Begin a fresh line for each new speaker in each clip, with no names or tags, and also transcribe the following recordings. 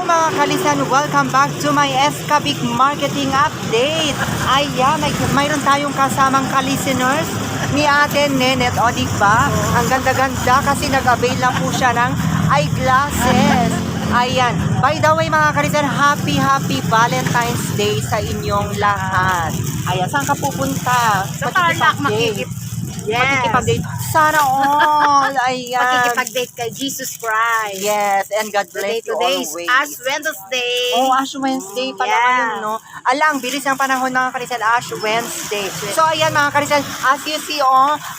mga kalisan, welcome back to my Escabic Marketing Update. Ayan, mayroon tayong kasamang kalisteners ni Ate Nenet. O diba? Ang ganda-ganda kasi nag-avail na po siya ng eyeglasses. Ayan. By the way mga kalisan, happy Valentine's Day sa inyong lahat. Ayan, saan ka pupunta?
Sa Tarlac, Yes.
Makikipag-date. Sana all. Ayan.
Makikipag-date kay Jesus Christ.
Yes, and God bless you
Today
always.
is Ash Wednesday.
Oh, Ash Wednesday pala ngayon, no? Alang, bilis ng panahon mga karisan, Ash Wednesday. So, ayan mga karisan, as you see,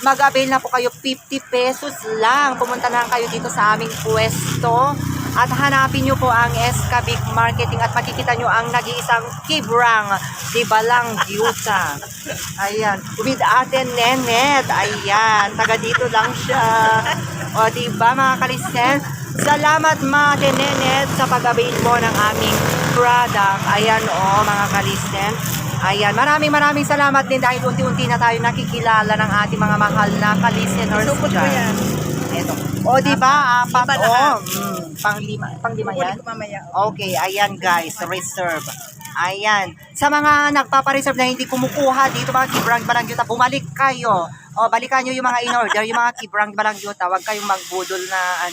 mag-avail na po kayo 50 pesos lang. Pumunta na lang kayo dito sa aming pwesto. At hanapin nyo po ang Escabic Marketing at makikita nyo ang nag-iisang Kibrang Tibalang Gyuta. Ayan, with Ate Nenet. Ayan, taga dito lang siya. O, diba mga kalisen? Salamat Ate Nenet sa pag-avail mo ng aming product. Ayan mga kalisen. Ayan, maraming salamat din dahil unti-unti na tayo nakikilala ng ating mga mahal na kalisteners dyan. Ito. O, diba? Apat, Pang-lima yan? Okay, ayan guys, reserve. Ayan. Sa mga nagpapareserve na hindi kumukuha dito mga Kibrang Balangyuta, bumalik kayo. O, balikan nyo yung mga in-order, yung mga Kibrang Balangyuta. Huwag kayong magbudol na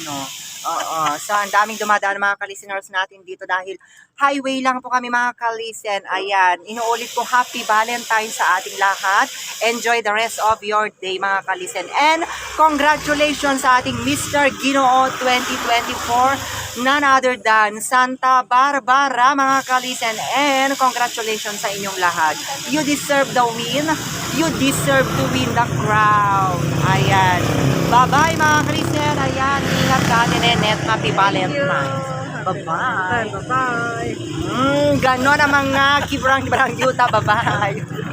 So, ang daming dumadaan mga kalisteners natin dito dahil highway lang po kami mga kalisen. Ayan. Inuulit ko, happy Valentine's sa ating lahat. Enjoy the rest of your day mga kalisen. And congratulations sa ating Mr. Ginoo 2024. None other than Santa Barbara mga kalisen. And congratulations sa inyong lahat. You deserve the win. You deserve to win the crown. Ayan. Bye-bye mga kalisen. Ayan. Ingat ka Nenet. Happy Valentine's. Bye-bye.
Bye-bye.
Ganon ang mga Kibrang Balangyuta. Bye-bye.